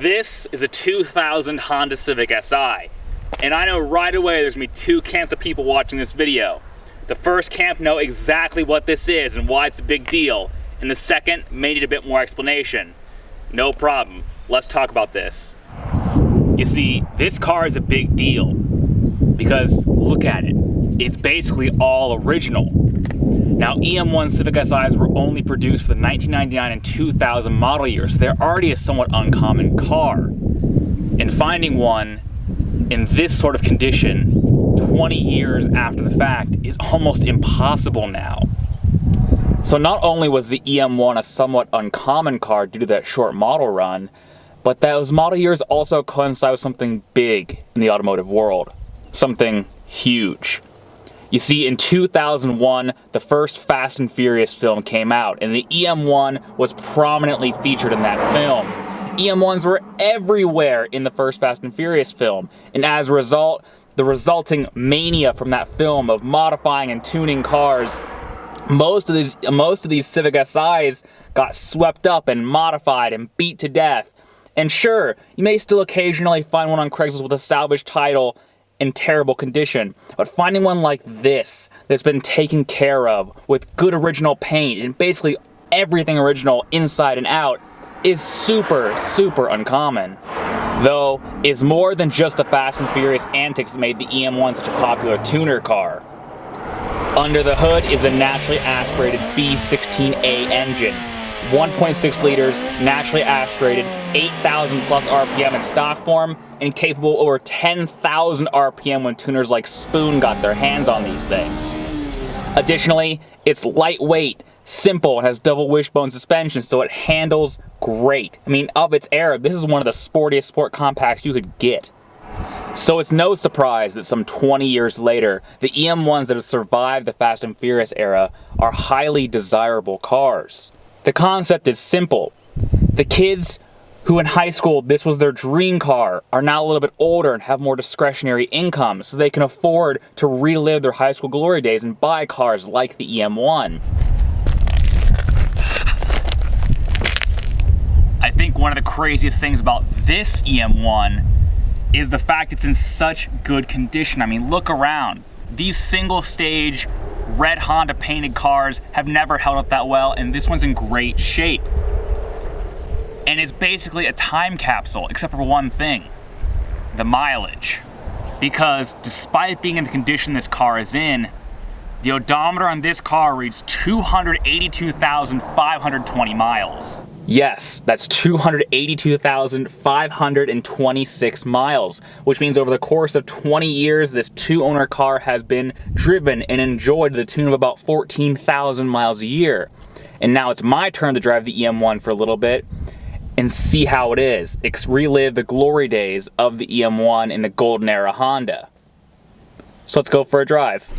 This is a 2000 Honda Civic Si. And I know right away there's gonna be two camps of people watching this video. The first camp know exactly what this is and why it's a big deal. And the second may need a bit more explanation. No problem, let's talk about this. You see, this car is a big deal because look at it. It's basically all original. Now, EM1 Civic Si's were only produced for the 1999 and 2000 model years, so they're already a somewhat uncommon car. And finding one in this sort of condition 20 years after the fact is almost impossible now. So not only was the EM1 a somewhat uncommon car due to that short model run, but those model years also coincide with something big in the automotive world. Something huge. You see, in 2001, the first Fast and Furious film came out, and the EM1 was prominently featured in that film. EM1s were everywhere in the first Fast and Furious film, and as a result, the resulting mania from that film of modifying and tuning cars, most of these Civic Si's got swept up and modified and beat to death. And sure, you may still occasionally find one on Craigslist with a salvage title in terrible condition, but finding one like this that's been taken care of with good original paint and basically everything original inside and out is super, super uncommon. Though, it's more than just the Fast and Furious antics that made the EM1 such a popular tuner car. Under the hood is the naturally aspirated V16A engine. 1.6 liters, naturally aspirated, 8,000 plus RPM in stock form, and capable over 10,000 RPM when tuners like Spoon got their hands on these things. Additionally, it's lightweight, simple, and has double wishbone suspension, so it handles great. I mean, of its era, this is one of the sportiest sport compacts you could get. So it's no surprise that some 20 years later, the EM1s that have survived the Fast and Furious era are highly desirable cars. The concept is simple. The kids who in high school this was their dream car are now a little bit older and have more discretionary income, so they can afford to relive their high school glory days and buy cars like the EM1. I think one of the craziest things about this EM1 is the fact it's in such good condition. I mean, look around. These single stage red Honda painted cars have never held up that well, and this one's in great shape. And it's basically a time capsule, except for one thing, the mileage. Because despite being in the condition this car is in, the odometer on this car reads 282,520 miles. Yes, that's 282,526 miles, which means over the course of 20 years, this two-owner car has been driven and enjoyed to the tune of about 14,000 miles a year. And now it's my turn to drive the EM1 for a little bit and see how it is. Relive the glory days of the EM1 in the golden era Honda. So let's go for a drive.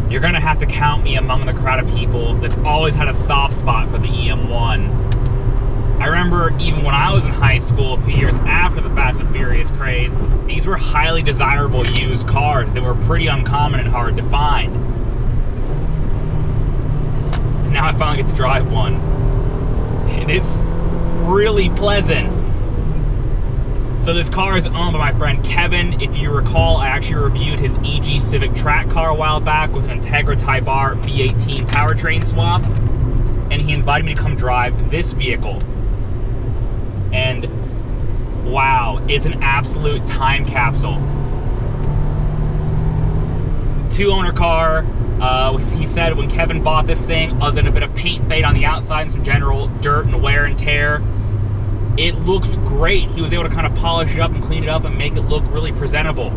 You're gonna have to count me among the crowd of people that's always had a soft spot for the EM1. I remember even when I was in high school, a few years after the Fast and Furious craze, these were highly desirable used cars that were pretty uncommon and hard to find. And now I finally get to drive one. And it's really pleasant. So this car is owned by my friend Kevin. If you recall, I actually reviewed his EG Civic track car a while back with an Integra Type R V18 powertrain swap, and he invited me to come drive this vehicle. And wow, it's an absolute time capsule. Two-owner car. He said when Kevin bought this thing, other than a bit of paint fade on the outside and some general dirt and wear and tear, it looks great. He was able to kind of polish it up and clean it up and make it look really presentable.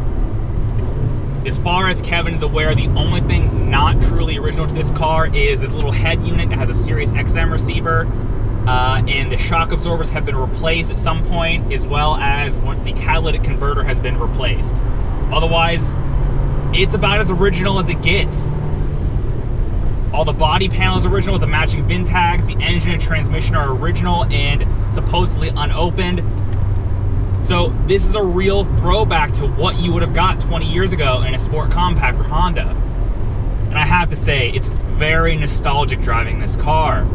As far as Kevin is aware, the only thing not truly original to this car is this little head unit that has a Sirius XM receiver, and the shock absorbers have been replaced at some point, as well as the catalytic converter has been replaced. Otherwise, it's about as original as it gets. All the body panels are original with the matching VIN tags. The engine and transmission are original and supposedly unopened. So this is a real throwback to what you would have got 20 years ago in a sport compact from Honda. And I have to say, it's very nostalgic driving this car.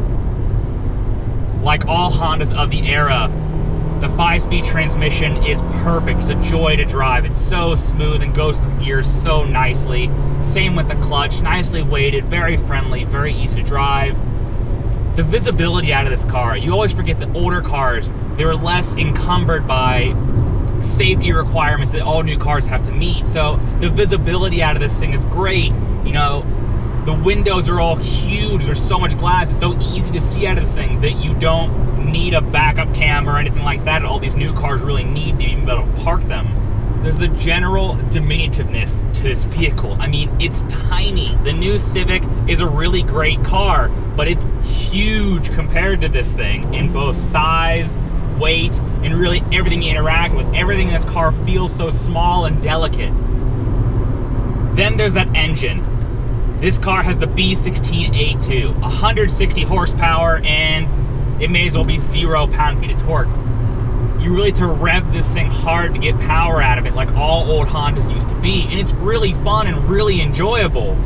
Like all Hondas of the era, the 5-speed transmission is perfect. It's a joy to drive. It's so smooth and goes through the gears so nicely. Same with the clutch, nicely weighted, very friendly, very easy to drive. The visibility out of this car, you always forget that older cars, they were less encumbered by safety requirements that all new cars have to meet. So the visibility out of this thing is great. You know, the windows are all huge. There's so much glass. It's so easy to see out of this thing that you don't need a backup camera or anything like that. All these new cars really need to even be able to park them. There's the general diminutiveness to this vehicle. I mean, it's tiny. The new Civic is a really great car, but it's huge compared to this thing in both size, weight, and really everything you interact with. Everything in this car feels so small and delicate. Then there's that engine. This car has the B16A2, 160 horsepower, and it may as well be 0 pound-feet of torque. You really have to rev this thing hard to get power out of it, like all old Hondas used to be, and it's really fun and really enjoyable.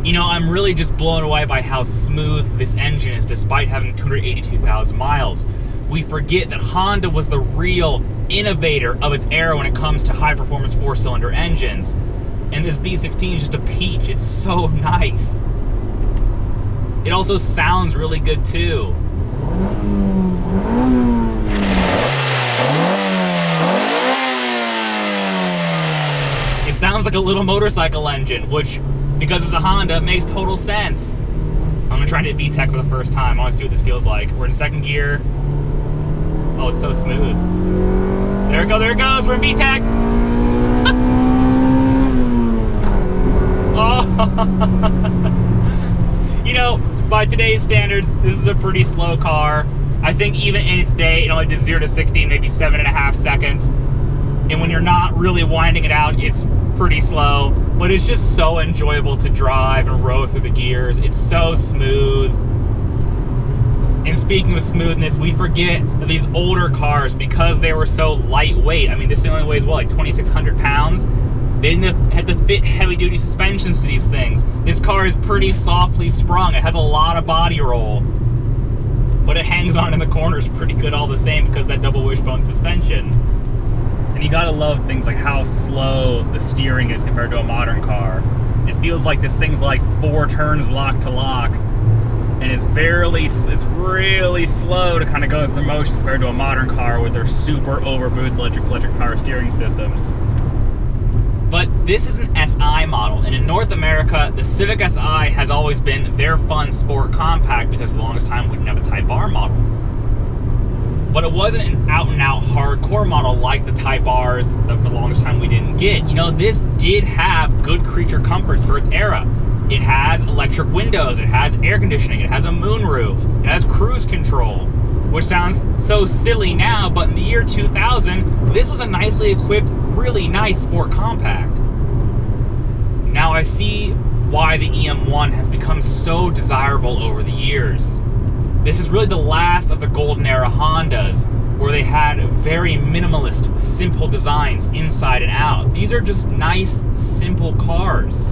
You know, I'm really just blown away by how smooth this engine is despite having 282,000 miles. We forget that Honda was the real innovator of its era when it comes to high-performance 4-cylinder engines. And this B16 is just a peach. It's so nice. It also sounds really good too. It sounds like a little motorcycle engine, which, because it's a Honda, makes total sense. I'm gonna try to hit VTEC for the first time. I wanna see what this feels like. We're in second gear. Oh, it's so smooth. There it goes, there it goes, we're in VTEC. Oh, you know, by today's standards, this is a pretty slow car. I think even in its day, it only did 0 to 60 in maybe 7.5 seconds. And when you're not really winding it out, it's pretty slow. But it's just so enjoyable to drive and roll through the gears. It's so smooth. And speaking of smoothness, we forget that these older cars, because they were so lightweight, I mean, this only weighs, what, like 2,600 pounds? They didn't have to fit heavy-duty suspensions to these things. This car is pretty softly sprung. It has a lot of body roll, but it hangs on in the corners pretty good all the same because of that double wishbone suspension. And you gotta love things like how slow the steering is compared to a modern car. It feels like this thing's like 4 turns lock to lock, and it's really slow to kind of go through the motions compared to a modern car with their super overboost electric power steering systems. But this is an SI model, and in North America, the Civic Si has always been their fun sport compact because for the longest time we didn't have a Type R model. But it wasn't an out-and-out hardcore model like the Type Rs that for the longest time we didn't get. You know, this did have good creature comforts for its era. It has electric windows, it has air conditioning, it has a moonroof, it has cruise control, which sounds so silly now, but in the year 2000, this was a nicely equipped, really nice sport compact. Now I see why the EM1 has become so desirable over the years. This is really the last of the golden era Hondas, where they had very minimalist, simple designs inside and out. These are just nice, simple cars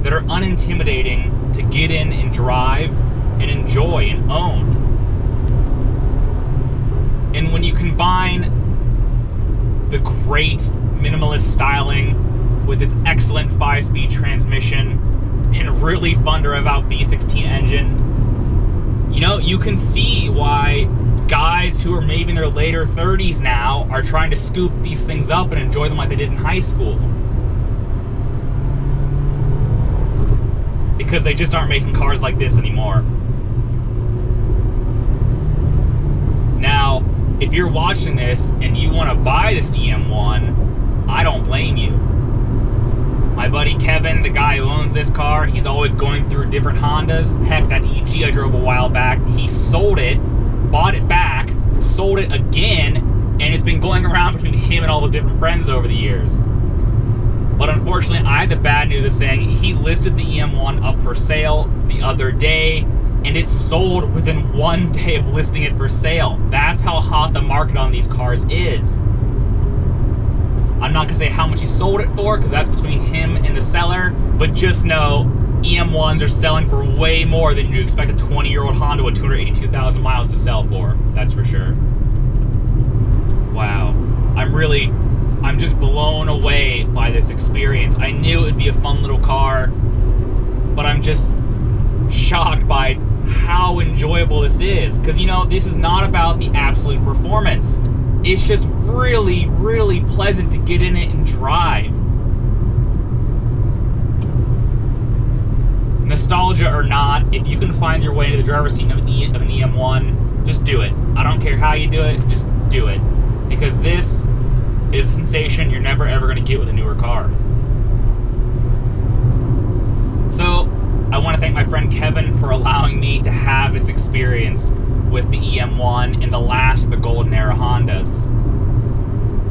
that are unintimidating to get in and drive and enjoy and own. And when you combine the great minimalist styling with this excellent 5-speed transmission and really fun to rev out B16 engine, you know, you can see why guys who are maybe in their later 30s now are trying to scoop these things up and enjoy them like they did in high school. Because they just aren't making cars like this anymore. Now, if you're watching this and you want to buy this EM1, I don't blame you. And the guy who owns this car, he's always going through different Hondas. Heck, that EG I drove a while back, he sold it, bought it back, sold it again, and it's been going around between him and all his different friends over the years. But unfortunately, I had the bad news of saying he listed the EM1 up for sale the other day, and it sold within 1 day of listing it for sale. That's how hot the market on these cars is. I'm not gonna say how much he sold it for, because that's between him and the seller, but just know EM1s are selling for way more than you expect a 20-year-old Honda with 282,000 miles to sell for. That's for sure. Wow. I'm just blown away by this experience. I knew it would be a fun little car, but I'm just shocked by how enjoyable this is. Because, you know, this is not about the absolute performance. It's just really, really pleasant to get in it and drive. Nostalgia or not, if you can find your way into the driver's seat of an EM1, just do it. I don't care how you do it, just do it. Because this is a sensation you're never ever going to get with a newer car. So, I want to thank my friend Kevin for allowing me to have this experience with the EM1 and the last of the golden era Hondas.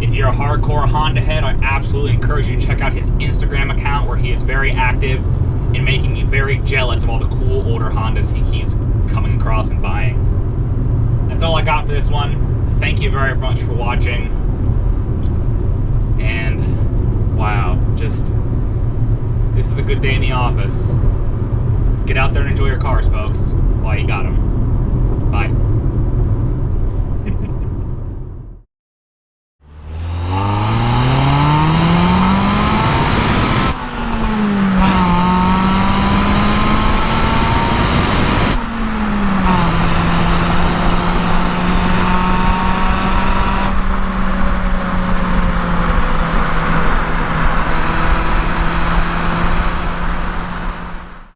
If you're a hardcore Honda head, I absolutely encourage you to check out his Instagram account, where he is very active in making me very jealous of all the cool older Hondas he's coming across and buying. That's all I got for this one. Thank you very much for watching. And wow, this is a good day in the office. Get out there and enjoy your cars, folks, while you got them. Bye.